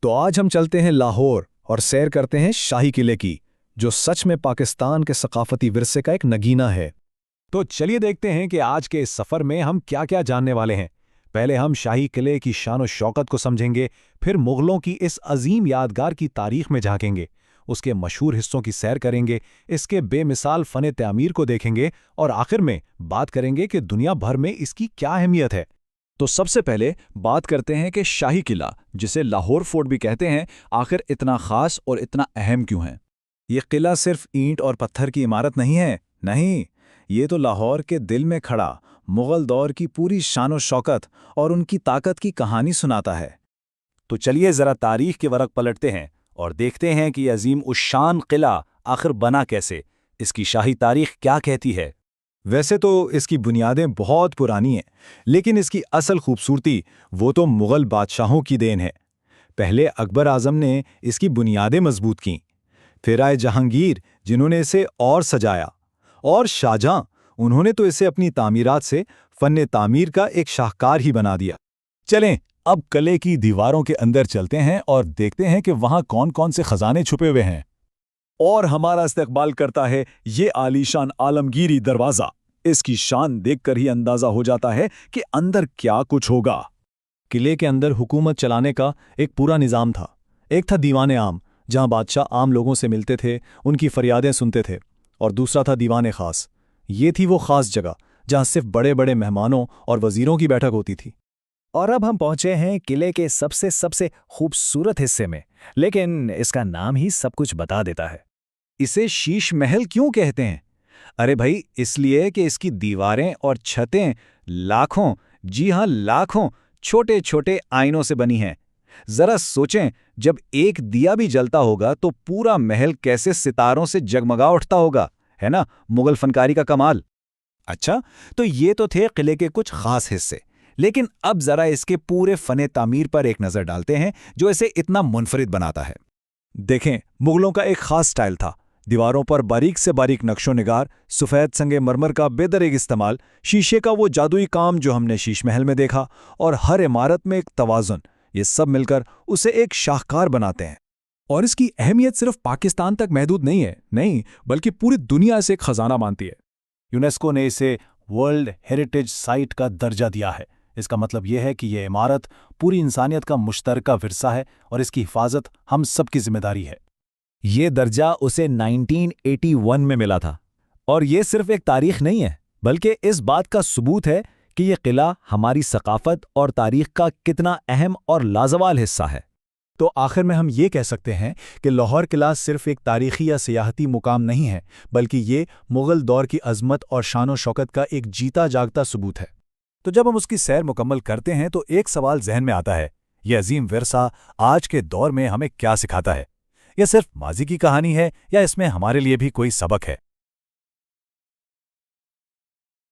تو آج ہم چلتے ہیں لاہور اور سیر کرتے ہیں شاہی قلعے کی، جو سچ میں پاکستان کے ثقافتی ورثے کا ایک نگینہ ہے۔ تو چلیے دیکھتے ہیں کہ آج کے اس سفر میں ہم کیا کیا جاننے والے ہیں۔ پہلے ہم شاہی قلعے کی شان و شوکت کو سمجھیں گے، پھر مغلوں کی اس عظیم یادگار کی تاریخ میں جھانکیں گے، اس کے مشہور حصوں کی سیر کریں گے، اس کے بے مثال فن تعمیر کو دیکھیں گے اور آخر میں بات کریں گے کہ دنیا بھر میں اس کی کیا اہمیت ہے۔ تو سب سے پہلے بات کرتے ہیں کہ شاہی قلعہ، جسے لاہور فورٹ بھی کہتے ہیں، آخر اتنا خاص اور اتنا اہم کیوں ہے؟ یہ قلعہ صرف اینٹ اور پتھر کی عمارت نہیں ہے، نہیں، یہ تو لاہور کے دل میں کھڑا مغل دور کی پوری شان و شوکت اور ان کی طاقت کی کہانی سناتا ہے۔ تو چلیے ذرا تاریخ کے ورق پلٹتے ہیں اور دیکھتے ہیں کہ یہ عظیم الشان قلعہ آخر بنا کیسے، اس کی شاہی تاریخ کیا کہتی ہے۔ ویسے تو اس کی بنیادیں بہت پرانی ہیں، لیکن اس کی اصل خوبصورتی وہ تو مغل بادشاہوں کی دین ہے۔ پہلے اکبر اعظم نے اس کی بنیادیں مضبوط کیں، پھر آئے جہانگیر جنہوں نے اسے اور سجایا، اور شاہجہاں، انہوں نے تو اسے اپنی تعمیرات سے فن تعمیر کا ایک شاہکار ہی بنا دیا۔ چلیں اب قلعے کی دیواروں کے اندر چلتے ہیں اور دیکھتے ہیں کہ وہاں کون کون سے خزانے چھپے ہوئے ہیں۔ اور ہمارا استقبال کرتا ہے یہ عالیشان عالمگیری دروازہ۔ اس کی شان دیکھ کر ہی اندازہ ہو جاتا ہے کہ اندر کیا کچھ ہوگا۔ قلعے کے اندر حکومت چلانے کا ایک پورا نظام تھا۔ ایک تھا دیوان عام، جہاں بادشاہ عام لوگوں سے ملتے تھے، ان کی فریادیں سنتے تھے، اور دوسرا تھا دیوان خاص۔ یہ تھی وہ خاص جگہ جہاں صرف بڑے بڑے مہمانوں اور وزیروں کی بیٹھک ہوتی تھی۔ اور اب ہم پہنچے ہیں قلعے کے سب سے خوبصورت حصے میں، لیکن اس کا نام ہی سب کچھ بتا دیتا ہے۔ اسے شیش محل کیوں کہتے ہیں؟ ارے بھائی، اس لیے کہ اس کی دیواریں اور چھتیں لاکھوں، جی ہاں لاکھوں چھوٹے چھوٹے آئینوں سے بنی ہیں۔ ذرا سوچیں، جب ایک دیا بھی جلتا ہوگا تو پورا محل کیسے ستاروں سے جگمگا اٹھتا ہوگا، ہے نا؟ مغل فنکاری کا کمال۔ اچھا، تو یہ تو تھے قلعے کے کچھ خاص حصے، لیکن اب ذرا اس کے پورے فن تعمیر پر ایک نظر ڈالتے ہیں جو اسے اتنا منفرد بناتا ہے۔ دیکھیں، مغلوں کا ایک خاص سٹائل تھا۔ دیواروں پر باریک سے باریک نقش و نگار، سفید سنگ مرمر کا بے دریغ استعمال، شیشے کا وہ جادوئی کام جو ہم نے شیش محل میں دیکھا، اور ہر عمارت میں ایک توازن، یہ سب مل کر اسے ایک شاہکار بناتے ہیں۔ اور اس کی اہمیت صرف پاکستان تک محدود نہیں ہے، نہیں، بلکہ پوری دنیا اسے ایک خزانہ مانتی ہے۔ یونیسکو نے اسے ورلڈ ہیریٹیج سائٹ کا درجہ دیا ہے۔ اس کا مطلب یہ ہے کہ یہ عمارت پوری انسانیت کا مشترکہ ورثہ ہے اور اس کی حفاظت ہم سب کی ذمہ داری ہے۔ یہ درجہ اسے 1981 میں ملا تھا، اور یہ صرف ایک تاریخ نہیں ہے، بلکہ اس بات کا ثبوت ہے کہ یہ قلعہ ہماری ثقافت اور تاریخ کا کتنا اہم اور لازوال حصہ ہے۔ تو آخر میں ہم یہ کہہ سکتے ہیں کہ لاہور قلعہ صرف ایک تاریخی یا سیاحتی مقام نہیں ہے، بلکہ یہ مغل دور کی عظمت اور شان و شوکت کا ایک جیتا جاگتا ثبوت ہے۔ تو جب ہم اس کی سیر مکمل کرتے ہیں تو ایک سوال ذہن میں آتا ہے، یہ عظیم ورثہ آج کے دور میں ہمیں کیا سکھاتا ہے؟ یہ صرف ماضی کی کہانی ہے یا اس میں ہمارے لیے بھی کوئی سبق ہے؟